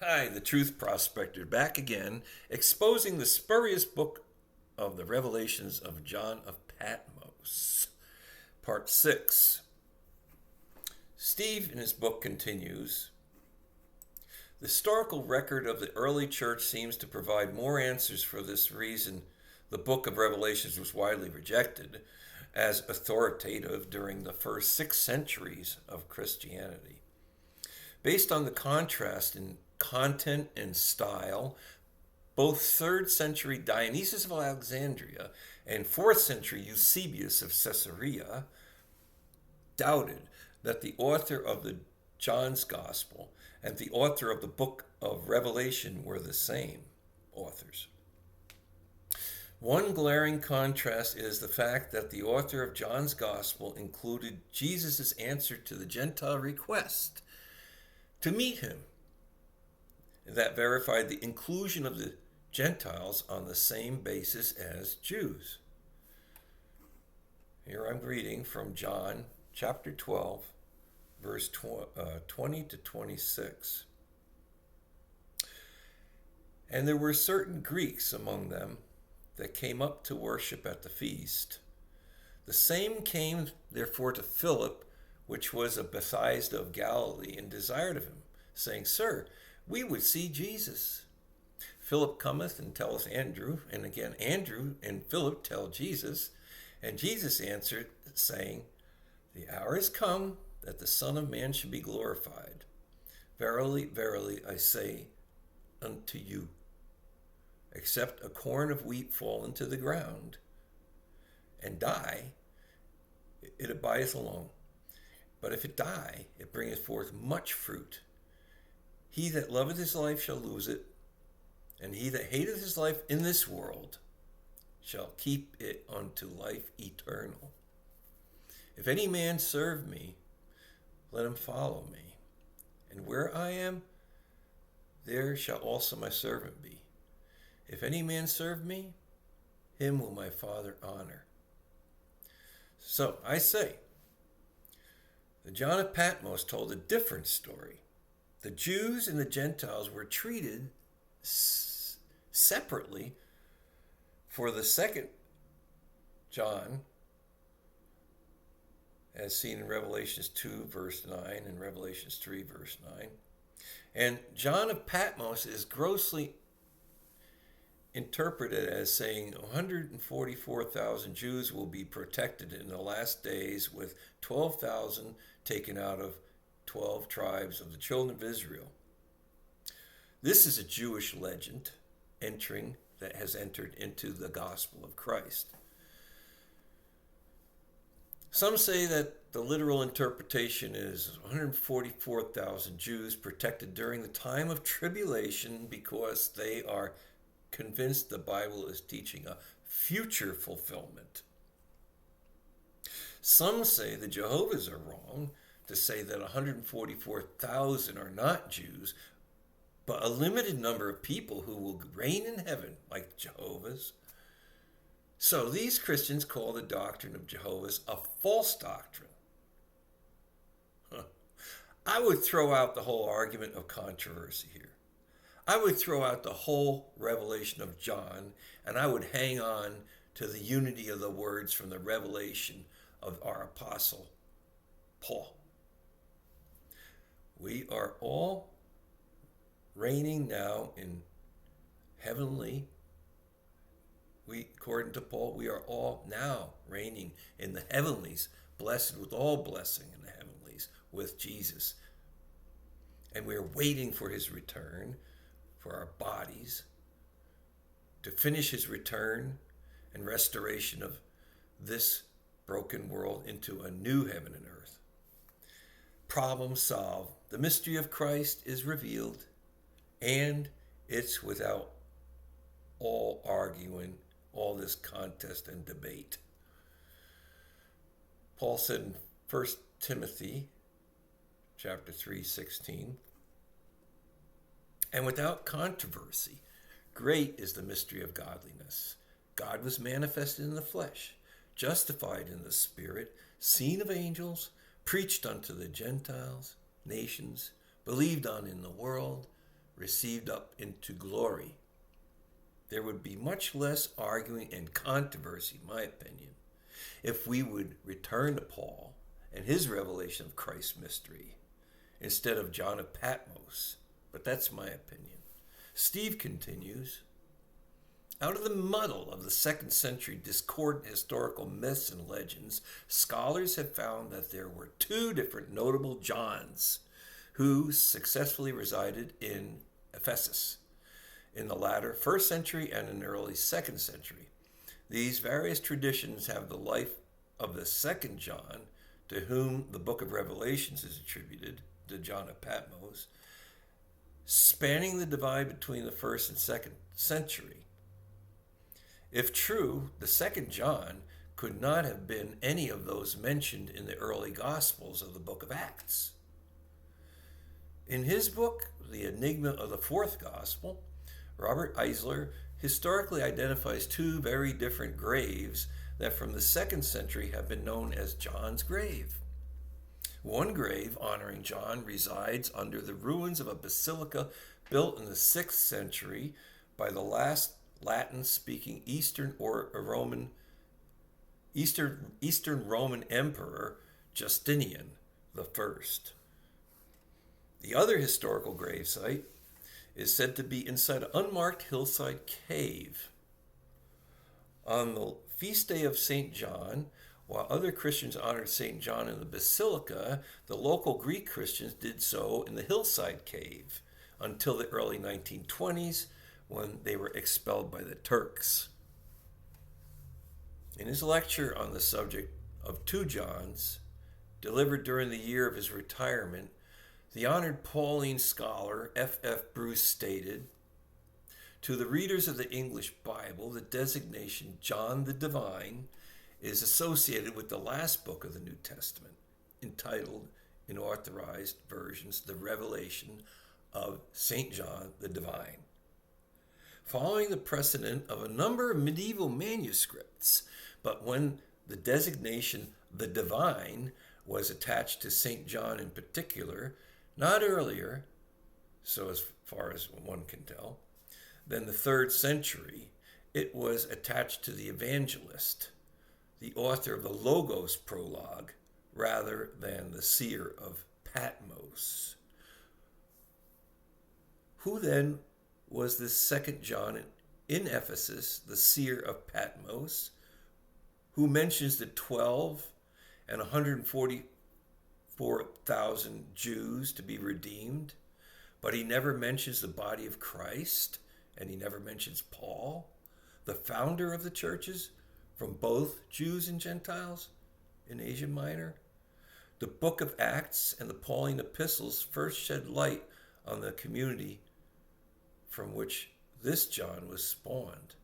Hi, the Truth Prospector, back again, exposing the spurious book of the Revelations of John of Patmos, Part 6. Steve, in his book, continues, the historical record of the early church seems to provide more answers. For this reason, the book of Revelations was widely rejected as authoritative during the first 6 centuries of Christianity. Based on the contrast in content and style, both 3rd century Dionysius of Alexandria and 4th century Eusebius of Caesarea doubted that the author of the John's Gospel and the author of the book of Revelation were the same authors. One glaring contrast is the fact that the author of John's Gospel included Jesus' answer to the Gentile request to meet him. That verified the inclusion of the Gentiles on the same basis as Jews. Here I'm reading from John chapter 12, verse 20 to 26. And there were certain Greeks among them that came up to worship at the feast. The same came therefore to Philip, which was of Bethsaida of Galilee, and desired of him, saying, Sir, we would see Jesus. Philip cometh and telleth Andrew, and again Andrew and Philip tell Jesus, and Jesus answered, saying, The hour is come that the Son of Man should be glorified. Verily, verily, I say unto you, except a corn of wheat fall into the ground and die, it abideth alone. But if it die, it bringeth forth much fruit. He that loveth his life shall lose it, and he that hateth his life in this world shall keep it unto life eternal. If any man serve me, let him follow me. And where I am, there shall also my servant be. If any man serve me, him will my Father honor. So I say, the John of Patmos told a different story. The Jews and the Gentiles were treated separately, for the second John, as seen in Revelations 2, verse 9, and Revelations 3, verse 9. And John of Patmos is grossly interpreted as saying 144,000 Jews will be protected in the last days, with 12,000 taken out of 12 tribes of the children of Israel. This is a Jewish legend that has entered into the gospel of Christ. Some say that the literal interpretation is 144,000 Jews protected during the time of tribulation because they are convinced the Bible is teaching a future fulfillment. Some say the Jehovah's are wrong to say that 144,000 are not Jews, but a limited number of people who will reign in heaven like Jehovah's. So these Christians call the doctrine of Jehovah's a false doctrine. I would throw out the whole argument of controversy here. I would throw out the whole revelation of John, and I would hang on to the unity of the words from the revelation of our apostle, Paul. We are all reigning now in heavenly. According to Paul, we are all now reigning in the heavenlies, blessed with all blessing in the heavenlies with Jesus. And we're waiting for his return, for our bodies, to finish his return and restoration of this broken world into a new heaven and earth. Problem solved. The mystery of Christ is revealed, and it's without all arguing, all this contest and debate. Paul said in 1 Timothy chapter 3:16, and without controversy, great is the mystery of godliness. God was manifested in the flesh, justified in the spirit, seen of angels, preached unto the Gentiles, nations, believed on in the world, received up into glory. There would be much less arguing and controversy, in my opinion, if we would return to Paul and his revelation of Christ's mystery instead of John of Patmos. But that's my opinion. Steve continues, out of the muddle of the 2nd century discordant historical myths and legends, scholars have found that there were 2 different notable Johns who successfully resided in Ephesus in the latter 1st century and in the early 2nd century. These various traditions have the life of the 2nd John, to whom the book of Revelations is attributed, to John of Patmos, spanning the divide between the 1st and 2nd century. If true, the 2nd John could not have been any of those mentioned in the early Gospels of the book of Acts. In his book, The Enigma of the 4th Gospel, Robert Eisler historically identifies 2 very different graves that from the 2nd century have been known as John's grave. One grave honoring John resides under the ruins of a basilica built in the 6th century by the last Latin-speaking Eastern Roman Emperor Justinian I. The other historical gravesite is said to be inside an unmarked hillside cave. On the feast day of St. John, while other Christians honored St. John in the basilica, the local Greek Christians did so in the hillside cave until the early 1920s, when they were expelled by the Turks. In his lecture on the subject of 2 Johns, delivered during the year of his retirement, the honored Pauline scholar F.F. Bruce stated, to the readers of the English Bible, the designation John the Divine is associated with the last book of the New Testament, entitled, in authorized versions, The Revelation of St. John the Divine. Following the precedent of a number of medieval manuscripts, but when the designation the Divine was attached to St. John in particular, not earlier, so as far as one can tell, than the 3rd century, it was attached to the evangelist, the author of the Logos prologue, rather than the seer of Patmos. Who then was this 2nd John in Ephesus, the seer of Patmos, who mentions the 12 and 144,000 Jews to be redeemed, but he never mentions the body of Christ, and he never mentions Paul, the founder of the churches from both Jews and Gentiles in Asia Minor? The book of Acts and the Pauline epistles first shed light on the community from which this John was spawned.